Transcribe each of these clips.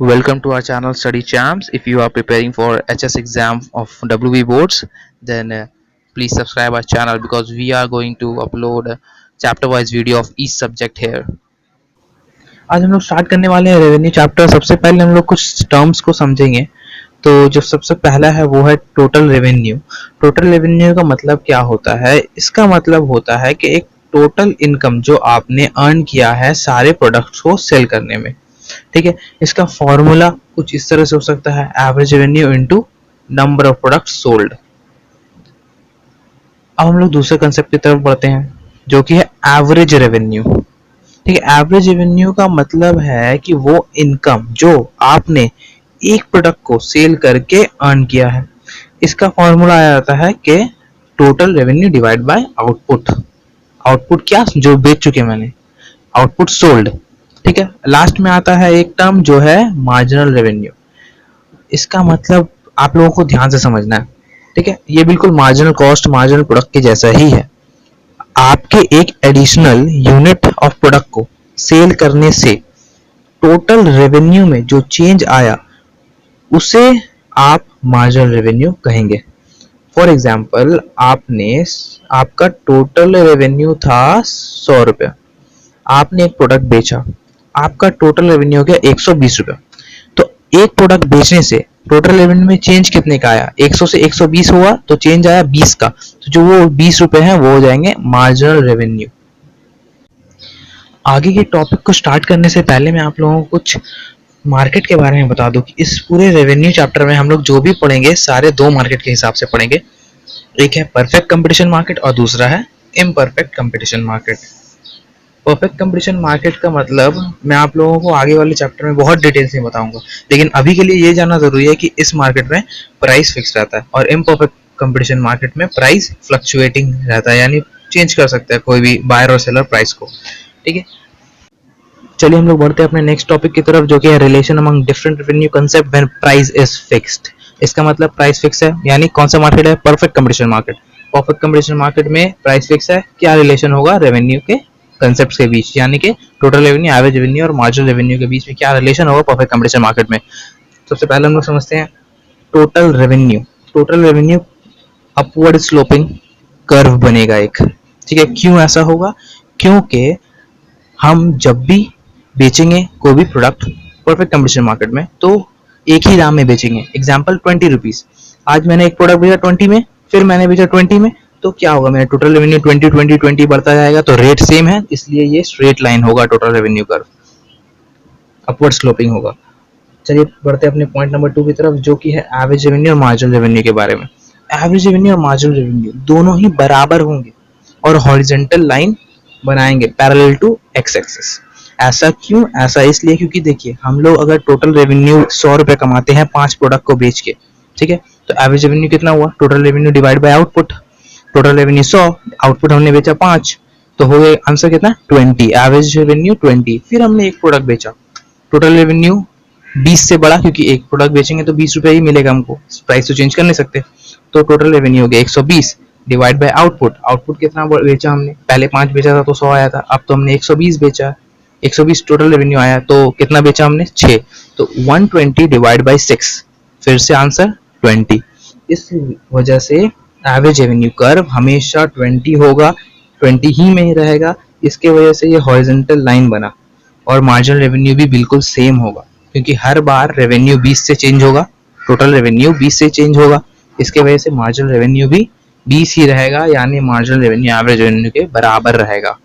Welcome to our channel Study Champs. If you are preparing for HS exam of WB boards, then please subscribe our channel because we are going to upload chapter wise video of each subject here. आज हम लोग start करने वाले हैं revenue chapter. सबसे पहले हम लोग कुछ टर्म्स को समझेंगे। तो जो सबसे पहला है वो है टोटल रेवेन्यू। टोटल रेवेन्यू का मतलब क्या होता है? इसका मतलब होता है कि एक टोटल इनकम जो आपने अर्न किया है सारे प्रोडक्ट्स को सेल करने में। ठीक है, इसका फॉर्मूला कुछ इस तरह से हो सकता है, average revenue into number of products sold. अब हम लोग दूसरे कंसेप्ट की तरफ बढ़ते हैं जो कि है एवरेज रेवेन्यू। ठीक है, एवरेज रेवेन्यू का मतलब है कि वो इनकम जो आपने एक प्रोडक्ट को सेल करके अर्न किया है। इसका फॉर्मूला आ जाता है कि total revenue divide by output. Output क्या? जो बेच चुके मैंने, आउटपुट सोल्ड। ठीक है, लास्ट में आता है एक टर्म जो है मार्जिनल रेवेन्यू। इसका मतलब आप लोगों को ध्यान से समझना है। ठीक है, ये बिल्कुल मार्जिनल कॉस्ट, मार्जिनल प्रोडक्ट के जैसा ही है। आपके एक एडिशनल यूनिट ऑफ प्रोडक्ट को सेल करने से टोटल रेवेन्यू में जो चेंज आया उसे आप मार्जिनल रेवेन्यू कहेंगे। फॉर एग्जाम्पल, आपका टोटल रेवेन्यू था 100 रुपया, आपने एक प्रोडक्ट बेचा, आपका टोटल रेवेन्यू हो गया 120 रुपया। तो एक प्रोडक्ट बेचने से टोटल रेवेन्यू में चेंज कितने का आया? 100 से 120 हुआ तो चेंज आया 20 का। तो जो वो 20 रुपए हैं वो हो जाएंगे मार्जिनल रेवेन्यू। आगे के टॉपिक को स्टार्ट करने से पहले मैं आप लोगों को कुछ मार्केट के बारे में बता दूं कि इस पूरे रेवेन्यू चैप्टर में हम लोग जो भी पढ़ेंगे सारे दो मार्केट के हिसाब से पढ़ेंगे। एक है परफेक्ट कंपटीशन मार्केट और दूसरा है imperfect competition market. Perfect competition market का मतलब मैं आप लोगों को आगे वाले चैप्टर में बहुत डिटेल से बताऊंगा, लेकिन अभी के लिए ये जानना जरूरी है कि इस मार्केट में प्राइस फिक्स रहता है और इम्परफेक्ट कंपटीशन मार्केट में प्राइस फ्लक्चुएटिंग रहता है, यानी चेंज कर सकता है कोई भी बायर और सेलर प्राइस को। ठीक है, चलिए हम लोग बढ़ते हैं अपने नेक्स्ट टॉपिक की तरफ जो कि है relation among different revenue concept when price is fixed. इसका मतलब प्राइस फिक्स है, यानी कौन सा मार्केट है? Perfect competition market. Perfect competition market में प्राइस फिक्स है, क्या रिलेशन होगा रेवेन्यू के कंसेप्ट के बीच, यानी कि टोटल रेवेन्यू, एवरेज रेवेन्यू और मार्जिनल रेवेन्यू के बीच में क्या रिलेशन होगा परफेक्ट कंपटीशन मार्केट में। सबसे पहले हम लोग समझते हैं total revenue. Total revenue upward sloping curve बनेगा एक। ठीक है, क्यों ऐसा होगा? क्योंकि हम जब भी बेचेंगे कोई भी प्रोडक्ट परफेक्ट कंपटीशन मार्केट में तो एक ही दाम में बेचेंगे। एग्जाम्पल 20 रुपीज, आज मैंने एक प्रोडक्ट बेचा 20 में, फिर मैंने बेचा 20 में, तो क्या होगा? मेरा टोटल रेवेन्यू 20 20 20 बढ़ता जाएगा। तो रेट सेम है, इसलिए ये स्ट्रेट लाइन होगा total revenue curve, upward sloping होगा। चलिए बढ़ते हैं अपने पॉइंट नंबर 2 की तरफ जो कि है एवरेज रेवेन्यू और मार्जिनल रेवेन्यू के बारे में। एवरेज रेवेन्यू और मार्जिनल रेवेन्यू दोनों ही बराबर होंगे और हॉरिजॉन्टल लाइन बनाएंगे पैरेलल टू एक्स एक्सिस। ऐसा क्यों? ऐसा इसलिए क्योंकि देखिए, हम लोग अगर टोटल रेवेन्यू 100 रुपए कमाते हैं 5 प्रोडक्ट को बेच के, ठीक है, तो एवरेज रेवेन्यू कितना हुआ? Total revenue divide by output. Total revenue 100, output हमने बेचा 5, तो हो गया आंसर कितना? 20। Average revenue 20। फिर हमने एक प्रोडक्ट बेचा, टोटल रेवेन्यू 20 से बड़ा, क्योंकि एक प्रोडक्ट बेचेंगे तो 20 रुपए ही मिलेगा हमको, प्राइस तो चेंज कर नहीं सकते। तो टोटल रेवेन्यू हो गया 120 डिवाइड बाय आउटपुट। आउटपुट कितना बेचा हमने? पहले 5 बेचा था तो 100 आया था, अब तो हमने 120 बेचा, 120 टोटल रेवेन्यू आया, तो कितना बेचा हमने? 6। तो 120 डिवाइड बाय 6, फिर से आंसर 20। इस वजह से एवरेज रेवेन्यू कर्व हमेशा 20 होगा, 20 ही में ही रहेगा। इसके वजह से ये हॉरिजॉन्टल लाइन बना। और मार्जिनल रेवेन्यू भी बिल्कुल सेम होगा, क्योंकि हर बार रेवेन्यू 20 से चेंज होगा, टोटल रेवेन्यू 20 से चेंज होगा, इसके वजह से मार्जिनल रेवेन्यू भी 20 ही रहेगा, यानी मार्जिनल रेवेन्यू एवरेज रेवेन्यू के बराबर रहेगा।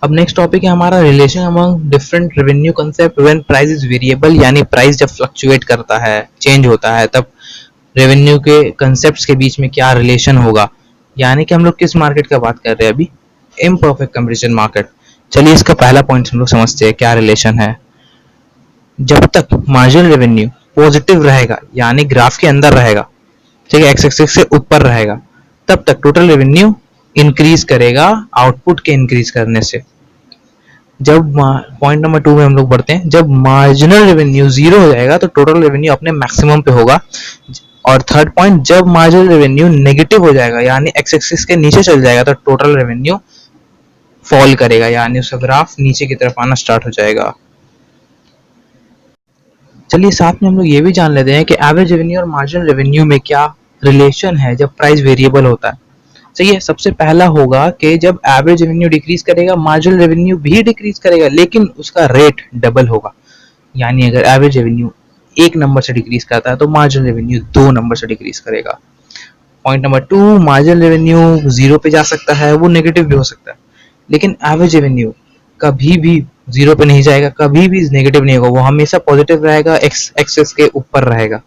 अब नेक्स्ट टॉपिक है हमारा relation among different revenue concept when price is variable, यानी प्राइस जब फ्लक्चुएट करता है, चेंज होता है, तब रेवेन्यू के कंसेप्ट्स के बीच में क्या रिलेशन होगा। यानी कि हम लोग किस मार्केट का बात कर रहे हैं अभी? Imperfect competition market. चलिए इसका पहला पॉइंट हम लोग समझते हैं क्या रिलेशन है। जब तक मार्जिनल रेवेन्यू पॉजिटिव रहेगा, यानी ग्राफ के अंदर रहेगा, ठीक है, एक्स एक्सिस से ऊपर रहेगा, तब तक टोटल रेवेन्यू इंक्रीज करेगा आउटपुट के इंक्रीज करने से। जब पॉइंट नंबर 2 में हम लोग बढ़ते हैं, जब मार्जिनल रेवेन्यू 0 हो जाएगा तो टोटल रेवेन्यू अपने मैक्सिमम पे होगा। और थर्ड पॉइंट, जब मार्जिनल रेवेन्यू नेगेटिव हो जाएगा, यानी एक्स एक्सिस के नीचे चल जाएगा, तो टोटल रेवेन्यू फॉल करेगा, यानी उसका ग्राफ नीचे की तरफ आना स्टार्ट हो जाएगा। चलिए साथ में हम लोग ये भी जान लेते हैं कि एवरेज रेवेन्यू और मार्जिनल रेवेन्यू में क्या रिलेशन है जब प्राइस वेरिएबल होता है। चलिए सबसे पहला होगा कि जब एवरेज रेवेन्यू डिक्रीज करेगा मार्जिनल रेवेन्यू भी डिक्रीज करेगा, लेकिन उसका रेट डबल होगा। यानी अगर एवरेज रेवेन्यू 1 नंबर से डिक्रीज करता है तो मार्जिनल रेवेन्यू 2 नंबर से डिक्रीज करेगा। पॉइंट नंबर 2, मार्जिनल रेवेन्यू 0 पे जा सकता है, वो नेगेटिव भी हो सकता है, लेकिन एवरेज रेवेन्यू कभी भी 0 पे नहीं जाएगा, कभी भी नेगेटिव नहीं होगा, वो हमेशा पॉजिटिव रहेगा, एक्सेस के ऊपर रहेगा।